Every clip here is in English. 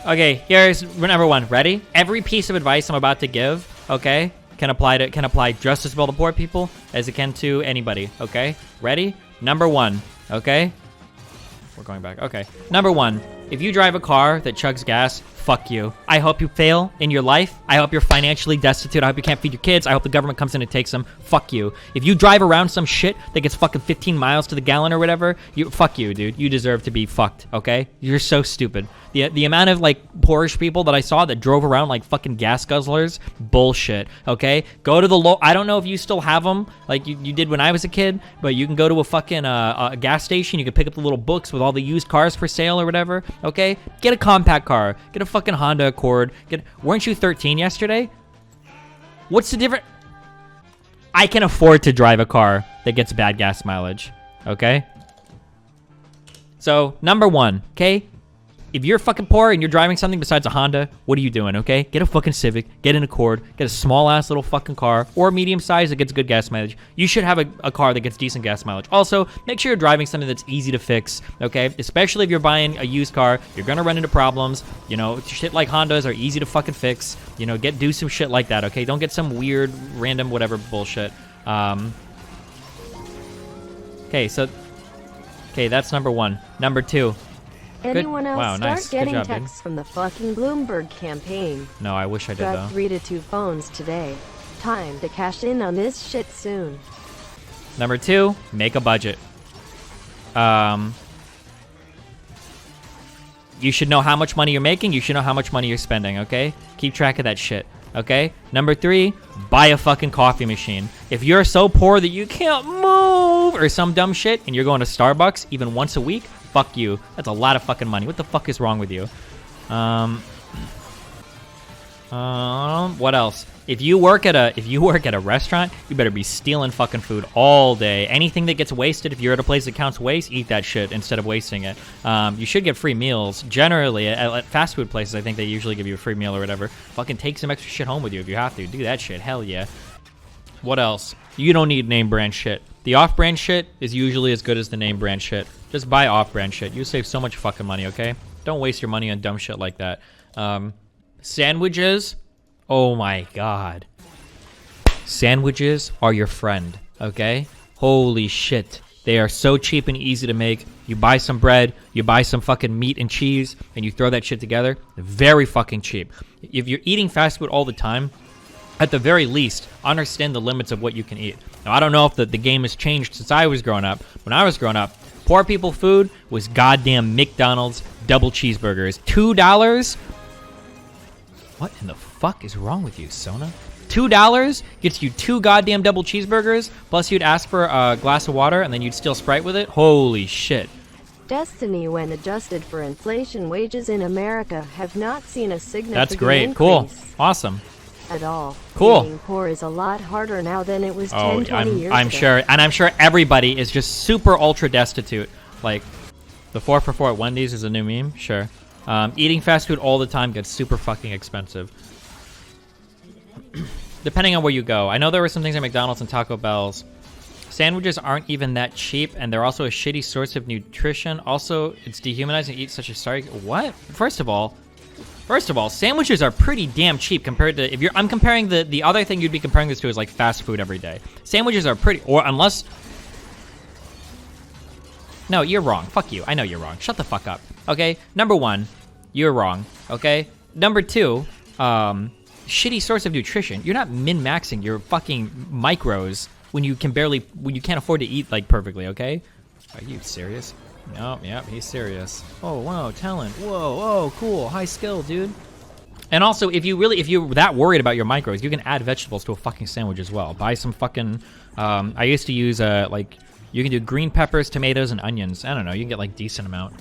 Okay, here's number one. Ready? Every piece of advice I'm about to give, okay, can apply just as well to poor people as it can to anybody, okay? Ready? Number one, okay? We're going back. Okay. Number one, if you drive a car that chugs gas, fuck you. I hope you fail in your life. I hope you're financially destitute. I hope you can't feed your kids. I hope the government comes in and takes them. Fuck you. If you drive around some shit that gets fucking 15 miles to the gallon or whatever, fuck you, dude. You deserve to be fucked, okay? You're so stupid. The amount of, like, poorish people that I saw that drove around like fucking gas guzzlers, bullshit, okay? Go to the I don't know if you still have them like you did when I was a kid, but you can go to a fucking a gas station. You can pick up the little books with all the used cars for sale or whatever, okay? Get a compact car. Get a fucking Honda Accord. Weren't you 13 yesterday? What's the difference? I can afford to drive a car that gets bad gas mileage, okay? So, number one, okay? If you're fucking poor and you're driving something besides a Honda, what are you doing, okay? Get a fucking Civic, get an Accord, get a small-ass little fucking car, or medium size that gets good gas mileage. You should have a car that gets decent gas mileage. Also, make sure you're driving something that's easy to fix, okay? Especially if you're buying a used car, you're gonna run into problems. You know, shit like Hondas are easy to fucking fix. You know, do some shit like that, okay? Don't get some weird, random, whatever bullshit. Okay, that's number one. Number two. Anyone else wow, start nice. getting Good job, texts from the fucking Bloomberg campaign? No, I wish I did, Got though. 3 to 2 phones today. Time to cash in on this shit soon. Number two, make a budget. You should know how much money you're making. You should know how much money you're spending, okay? Keep track of that shit, okay? Number three, buy a fucking coffee machine. If you're so poor that you can't move or some dumb shit and you're going to Starbucks even once a week, fuck you. That's a lot of fucking money. What the fuck is wrong with you? What else? If you work at a restaurant, you better be stealing fucking food all day. Anything that gets wasted, if you're at a place that counts waste, eat that shit instead of wasting it. You should get free meals. Generally, at fast food places, I think they usually give you a free meal or whatever. Fucking take some extra shit home with you if you have to. Do that shit. Hell yeah. What else? You don't need name brand shit. The off-brand shit is usually as good as the name brand shit. Just buy off-brand shit. You save so much fucking money, okay? Don't waste your money on dumb shit like that. Sandwiches. Oh my god. Sandwiches are your friend, okay? Holy shit. They are so cheap and easy to make. You buy some bread, you buy some fucking meat and cheese, and you throw that shit together. Very fucking cheap. If you're eating fast food all the time, at the very least, understand the limits of what you can eat. Now, I don't know if the game has changed since I was growing up. When I was growing up, poor people food was goddamn McDonald's double cheeseburgers. $2? What in the fuck is wrong with you, Sona? $2 gets you 2 goddamn double cheeseburgers, plus you'd ask for a glass of water, and then you'd steal Sprite with it? Holy shit. Destiny, when adjusted for inflation, wages in America have not seen a significant That's great. increase Cool. Awesome. At all. Cool. Being poor is a lot harder now than it was 10, 20 years ago. I'm sure. And I'm sure everybody is just super ultra destitute. Like, the 4 for 4 at Wendy's is a new meme? Sure. Eating fast food all the time gets super fucking expensive. Depending on where you go. I know there were some things at McDonald's and Taco Bell's. Sandwiches aren't even that cheap, and they're also a shitty source of nutrition. Also, it's dehumanizing to eat such a sorry... What? First of all, sandwiches are pretty damn cheap compared to... I'm comparing the other thing you'd be comparing this to is like fast food every day. Sandwiches are pretty... Or unless... No, you're wrong. Fuck you. I know you're wrong. Shut the fuck up. Okay? Number one, you're wrong. Okay? Number two, shitty source of nutrition. You're not min-maxing your fucking micros when you can't afford to eat like perfectly, okay? Are you serious? No, yep, he's serious. Oh, wow, talent. Whoa, oh, cool. High skill, dude. And also, if you're that worried about your micros, you can add vegetables to a fucking sandwich as well. Buy some fucking, I used to use, you can do green peppers, tomatoes, and onions. I don't know, you can get like decent amount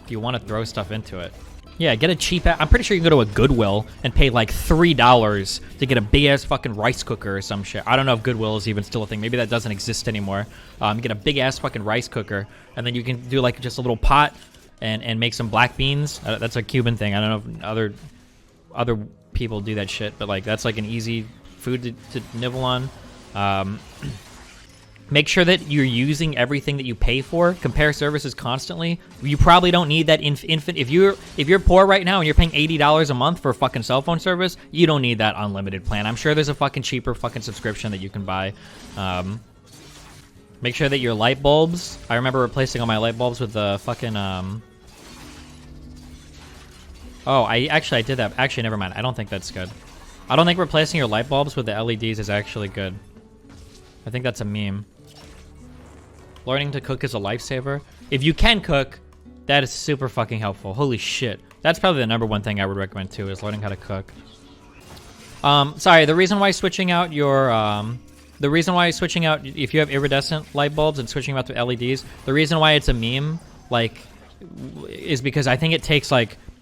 if you want to throw stuff into it. Yeah, get a cheap, I'm pretty sure you can go to a Goodwill and pay like $3 to get a big-ass fucking rice cooker or some shit. I don't know if Goodwill is even still a thing. Maybe that doesn't exist anymore. Get a big-ass fucking rice cooker, and then you can do like just a little pot and make some black beans. That's a Cuban thing. I don't know if other people do that shit, but like that's like an easy food to nibble on. Make sure that you're using everything that you pay for. Compare services constantly. You probably don't need that infinite. If you're poor right now and you're paying $80 a month for a fucking cell phone service, you don't need that unlimited plan. I'm sure there's a fucking cheaper fucking subscription that you can buy. Make sure that your light bulbs. I remember replacing all my light bulbs with the fucking Oh, I did that. Actually, never mind. I don't think that's good. I don't think replacing your light bulbs with the LEDs is actually good. I think that's a meme. Learning to cook is a lifesaver. If you can cook, that is super fucking helpful. Holy shit. That's probably the #1 thing I would recommend too, is learning how to cook. Sorry, the reason why switching out your, if you have iridescent light bulbs and switching them out to LEDs, the reason why it's a meme, like, is because I think it takes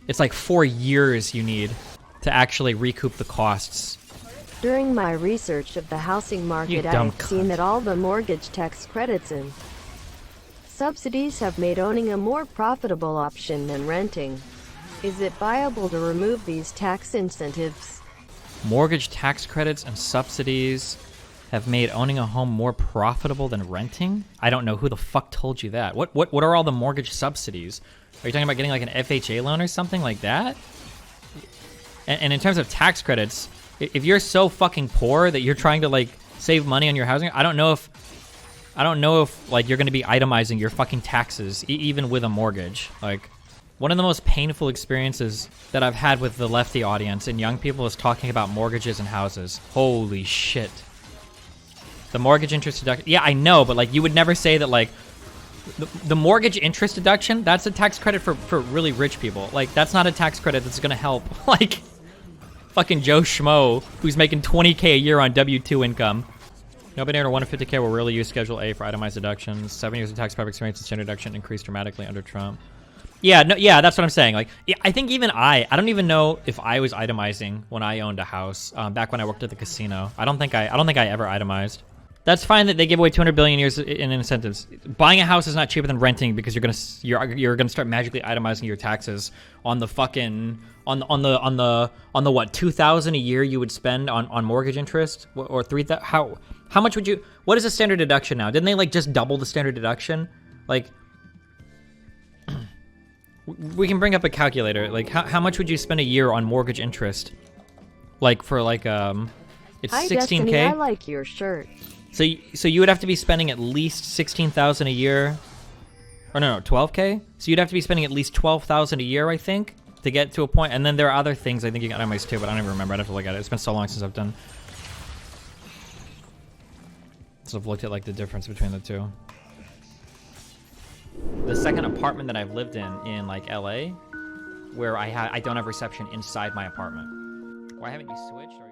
it's like 4 years you need to actually recoup the costs. During my research of the housing market, I've seen that all the mortgage tax credits and subsidies have made owning a more profitable option than renting. Is it viable to remove these tax incentives? Mortgage tax credits and subsidies have made owning a home more profitable than renting? I don't know. Who the fuck told you that? What are all the mortgage subsidies? Are you talking about getting like an FHA loan or something like that? And in terms of tax credits, if you're so fucking poor that you're trying to like save money on your housing, I don't know if like you're going to be itemizing your fucking taxes even with a mortgage. Like, one of the most painful experiences that I've had with the lefty audience and young people is talking about mortgages and houses. Holy shit. The mortgage interest deduction. Yeah, I know, but like you would never say that like the mortgage interest deduction, that's a tax credit for really rich people. Like, that's not a tax credit that's going to help like fucking Joe Schmo who's making $20K a year on W-2 income. Nobody under 150K will really use Schedule A for itemized deductions. 7 years of tax prep experience and standard deduction increased dramatically under Trump. Yeah, no, yeah, that's what I'm saying. Like, yeah, I think even I don't even know if I was itemizing when I owned a house back when I worked at the casino. I don't think I ever itemized. That's fine that they give away 200 billion years in incentives. Buying a house is not cheaper than renting because you're gonna start magically itemizing your taxes on the fucking on the what, 2,000 a year you would spend on mortgage interest, or 3,000. How much would you? What is a standard deduction now? Didn't they like just double the standard deduction? Like, we can bring up a calculator. Like, how much would you spend a year on mortgage interest? Like, for like it's Hi, 16K. Destiny, I like your shirt. So you would have to be spending at least 16,000 a year, or no, 12K. So you'd have to be spending at least 12,000 a year, I think, to get to a point. And then there are other things I think you can itemize too, but I don't even remember. I'd have to look at it. It's been so long since I've done. So I've looked at like the difference between the two. The second apartment that I've lived in like LA, where I don't have reception inside my apartment. Why haven't you switched? Or